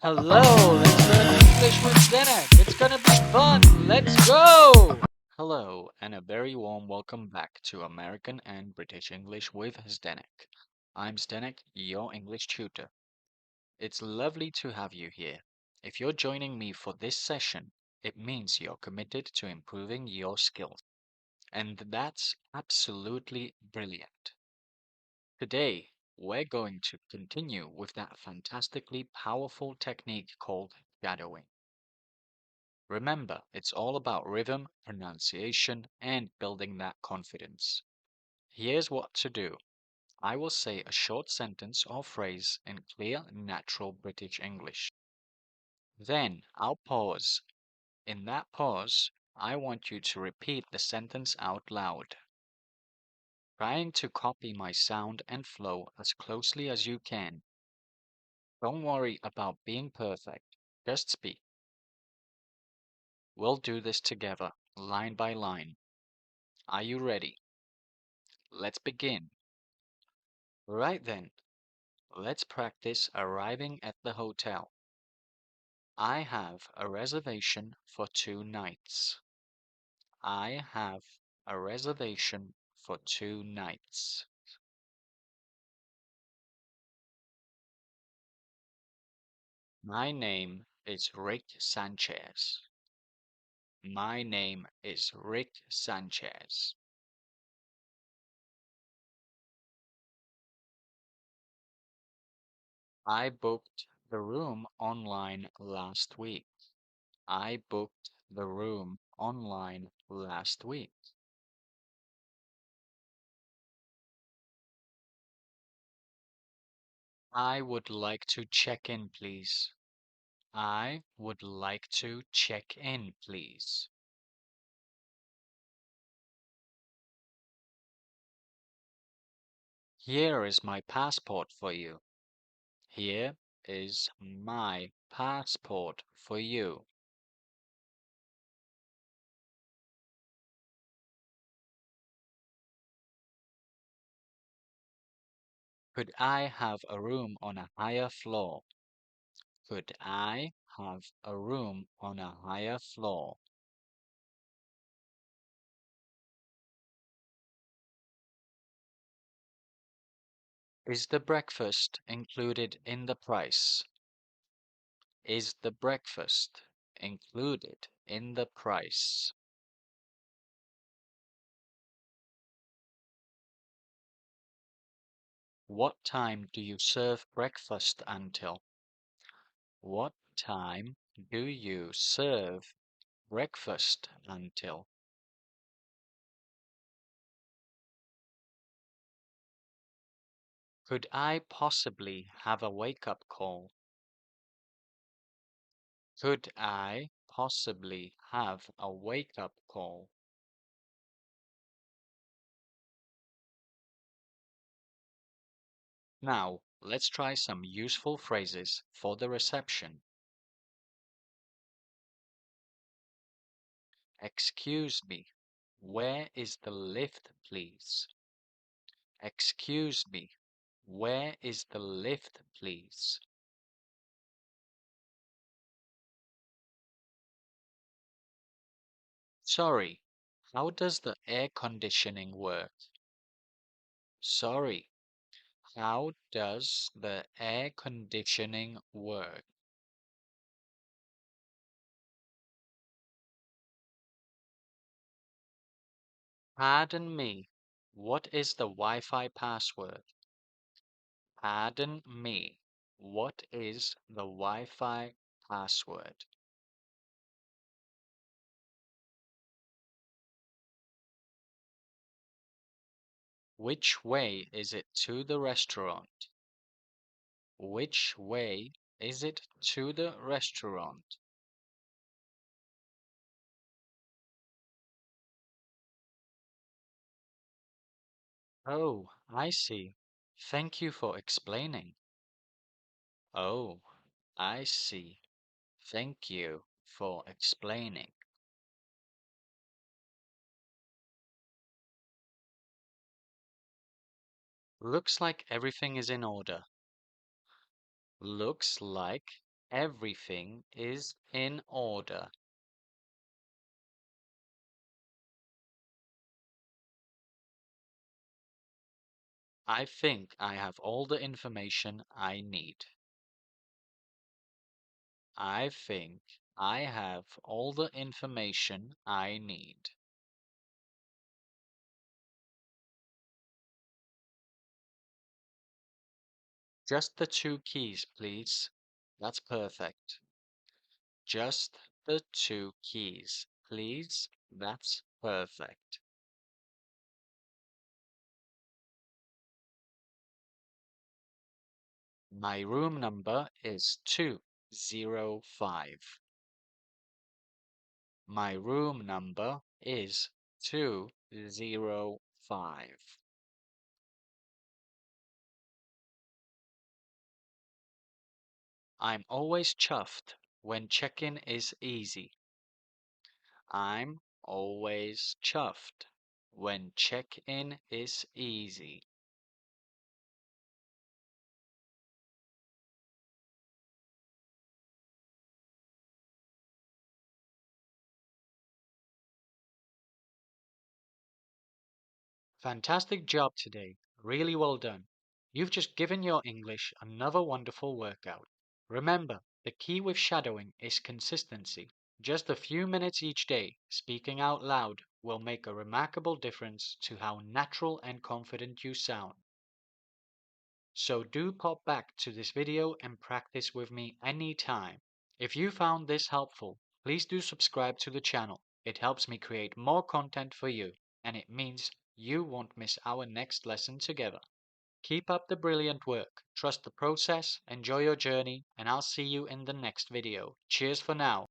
Hello, let's learn English with Zdenek. It's gonna be fun. Let's go! Hello, and a very warm welcome back to American and British English with Zdenek. I'm Zdenek, your English tutor. It's lovely to have you here. If you're joining me for this session, it means you're committed to improving your skills. And that's absolutely brilliant. Today, we're going to continue with that fantastically powerful technique called shadowing. Remember, it's all about rhythm, pronunciation, and building that confidence. Here's what to do. I will say a short sentence or phrase in clear, natural British English. Then I'll pause. In that pause, I want you to repeat the sentence out loud, trying to copy my sound and flow as closely as you can. Don't worry about being perfect, just speak. We'll do this together, line by line. Are you ready? Let's begin. Right then, let's practice arriving at the hotel. I have a reservation for 2 nights. I have a reservation for 2 nights. My name is Rick Sanchez. My name is Rick Sanchez. I booked the room online last week. I booked the room online last week. I would like to check in, please. I would like to check in, please. Here is my passport for you. Here is my passport for you. Could I have a room on a higher floor? Could I have a room on a higher floor? Is the breakfast included in the price? Is the breakfast included in the price? What time do you serve breakfast until? What time do you serve breakfast until? Could I possibly have a wake-up call? Could I possibly have a wake-up call? Now, let's try some useful phrases for the reception. Excuse me, where is the lift, please? Excuse me, where is the lift, please? Sorry, how does the air conditioning work? Sorry, how does the air conditioning work? Pardon me, what is the Wi-Fi password? Pardon me, what is the Wi-Fi password? Which way is it to the restaurant? Which way is it to the restaurant? Oh, I see. Thank you for explaining. Oh, I see. Thank you for explaining. Looks like everything is in order. Looks like Everything is in order. I think I have all the information I need. I think I have all the information I need. Just the two keys, please. That's perfect. Just the two keys, please. That's perfect. My room number is 205. My room number is 205. I'm always chuffed when check-in is easy. I'm always chuffed when check-in is easy. Fantastic job today. Really well done. You've just given your English another wonderful workout. Remember, the key with shadowing is consistency. Just a few minutes each day, speaking out loud, will make a remarkable difference to how natural and confident you sound. So do pop back to this video and practice with me anytime. If you found this helpful, please do subscribe to the channel. It helps me create more content for you, and it means you won't miss our next lesson together. Keep up the brilliant work, trust the process, enjoy your journey, and I'll see you in the next video. Cheers for now.